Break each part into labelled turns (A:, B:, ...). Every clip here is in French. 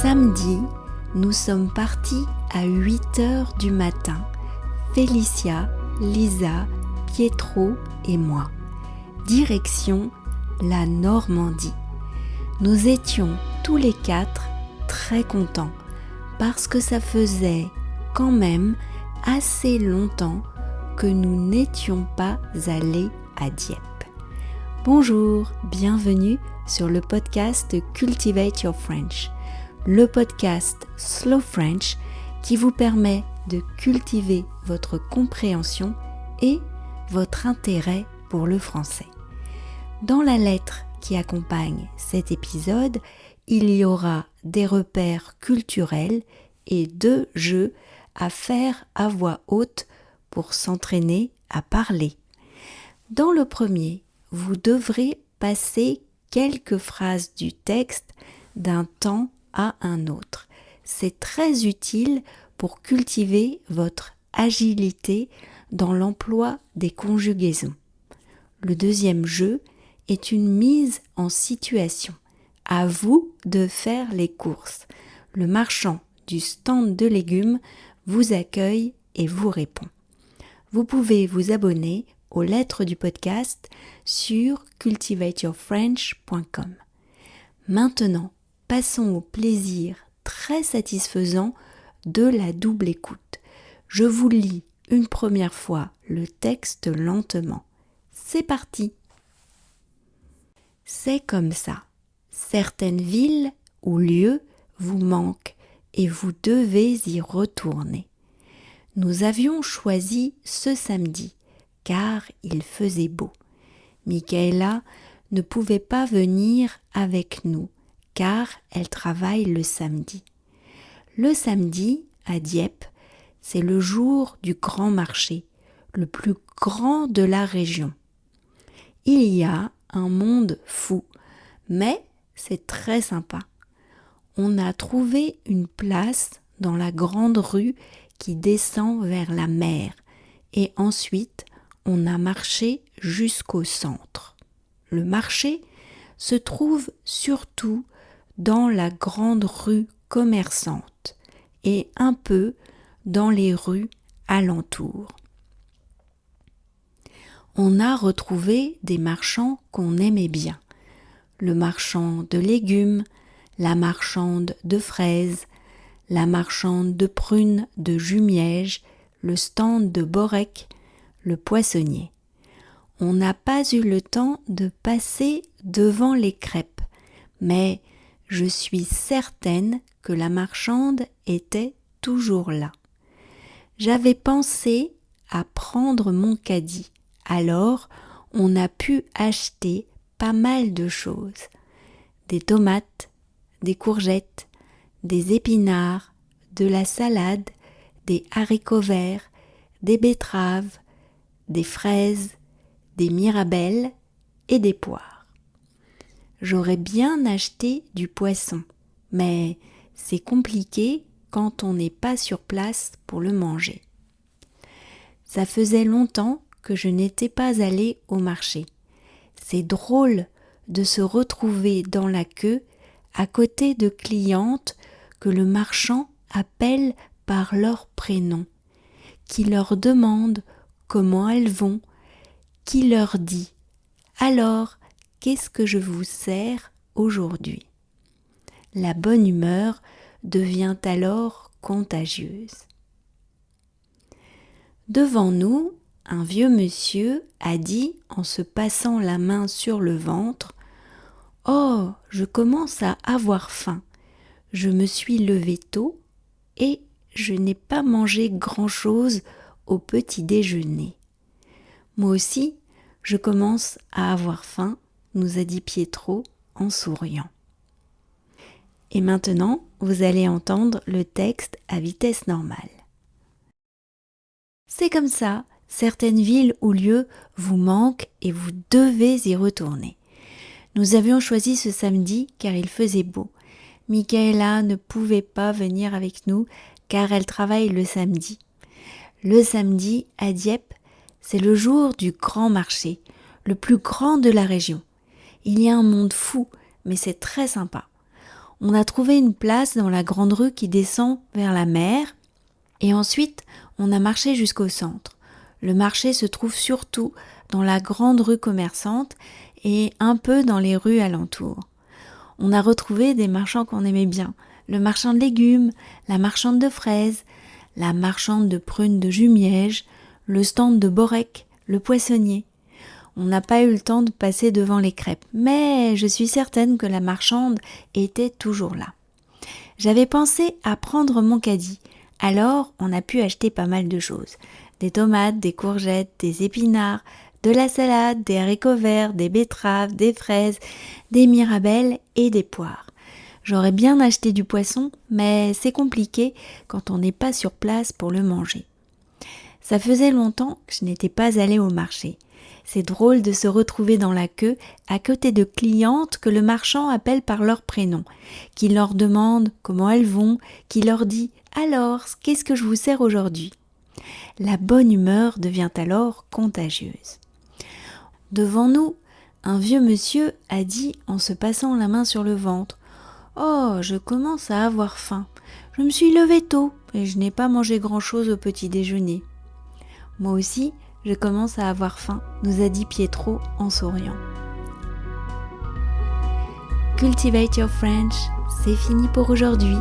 A: Samedi, nous sommes partis à 8h du matin. Félicia, Lisa, Pietro et moi. Direction la Normandie. Nous étions tous les 4 très contents parce que ça faisait quand même assez longtemps que nous n'étions pas allés à Dieppe. Bonjour, bienvenue sur le podcast Cultivate Your French, le podcast Slow French qui vous permet de cultiver votre compréhension et votre intérêt pour le français. Dans la lettre qui accompagne cet épisode, il y aura des repères culturels et 2 jeux à faire à voix haute pour s'entraîner à parler. Dans le premier, vous devrez passer quelques phrases du texte d'un temps à un autre. C'est très utile pour cultiver votre agilité dans l'emploi des conjugaisons. Le deuxième jeu est une mise en situation. À vous de faire les courses. Le marchand du stand de légumes vous accueille et vous répond. Vous pouvez vous abonner aux lettres du podcast sur cultivateyourfrench.com. Maintenant, passons au plaisir très satisfaisant de la double écoute. Je vous lis une première fois le texte lentement. C'est parti! C'est comme ça. Certaines villes ou lieux vous manquent et vous devez y retourner. Nous avions choisi ce samedi car il faisait beau. Michaela ne pouvait pas venir avec nous car elle travaille le samedi. Le samedi, à Dieppe, c'est le jour du grand marché, le plus grand de la région. Il y a un monde fou, mais c'est très sympa. On a trouvé une place dans la grande rue qui descend vers la mer et ensuite on a marché jusqu'au centre. Le marché se trouve surtout dans la grande rue commerçante et un peu dans les rues alentours. On a retrouvé des marchands qu'on aimait bien. Le marchand de légumes, la marchande de fraises, la marchande de prunes de Jumièges, le stand de Borek, le poissonnier. On n'a pas eu le temps de passer devant les crêpes, mais je suis certaine que la marchande était toujours là. J'avais pensé à prendre mon caddie, alors on a pu acheter pas mal de choses. Des tomates, des courgettes, des épinards, de la salade, des haricots verts, des betteraves, des fraises, des mirabelles et des poires. J'aurais bien acheté du poisson, mais c'est compliqué quand on n'est pas sur place pour le manger. Ça faisait longtemps que je n'étais pas allée au marché. C'est drôle de se retrouver dans la queue à côté de clientes que le marchand appelle par leur prénom, qui leur demande comment elles vont, qui leur dit « Alors, qu'est-ce que je vous sers aujourd'hui ?» La bonne humeur devient alors contagieuse. Devant nous, un vieux monsieur a dit en se passant la main sur le ventre « Oh, je commence à avoir faim. Je me suis levé tôt et je n'ai pas mangé grand-chose au petit déjeuner. Moi aussi, je commence à avoir faim, nous a dit Pietro en souriant. » Et maintenant, vous allez entendre le texte à vitesse normale. C'est comme ça, certaines villes ou lieux vous manquent et vous devez y retourner. Nous avions choisi ce samedi car il faisait beau. Michaela ne pouvait pas venir avec nous car elle travaille le samedi. Le samedi, à Dieppe, c'est le jour du grand marché, le plus grand de la région. Il y a un monde fou, mais c'est très sympa. On a trouvé une place dans la grande rue qui descend vers la mer et ensuite on a marché jusqu'au centre. Le marché se trouve surtout dans la grande rue commerçante et un peu dans les rues alentours. On a retrouvé des marchands qu'on aimait bien, le marchand de légumes, la marchande de fraises, la marchande de prunes de Jumièges, le stand de Borek, le poissonnier. On n'a pas eu le temps de passer devant les crêpes, mais je suis certaine que la marchande était toujours là. J'avais pensé à prendre mon caddie, alors on a pu acheter pas mal de choses. Des tomates, des courgettes, des épinards, de la salade, des haricots verts, des betteraves, des fraises, des mirabelles et des poires. J'aurais bien acheté du poisson, mais c'est compliqué quand on n'est pas sur place pour le manger. Ça faisait longtemps que je n'étais pas allée au marché. C'est drôle de se retrouver dans la queue à côté de clientes que le marchand appelle par leur prénom, qui leur demande comment elles vont, qui leur dit « Alors, qu'est-ce que je vous sers aujourd'hui ?» La bonne humeur devient alors contagieuse. Devant nous, un vieux monsieur a dit en se passant la main sur le ventre « Oh, je commence à avoir faim. Je me suis levé tôt et je n'ai pas mangé grand-chose au petit déjeuner. » Moi aussi, je commence à avoir faim, nous a dit Pietro en souriant. Cultivate Your French, c'est fini pour aujourd'hui.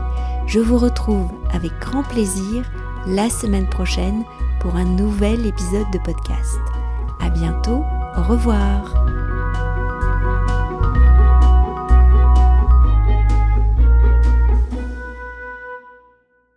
A: Je vous retrouve avec grand plaisir la semaine prochaine pour un nouvel épisode de podcast. À bientôt, au revoir.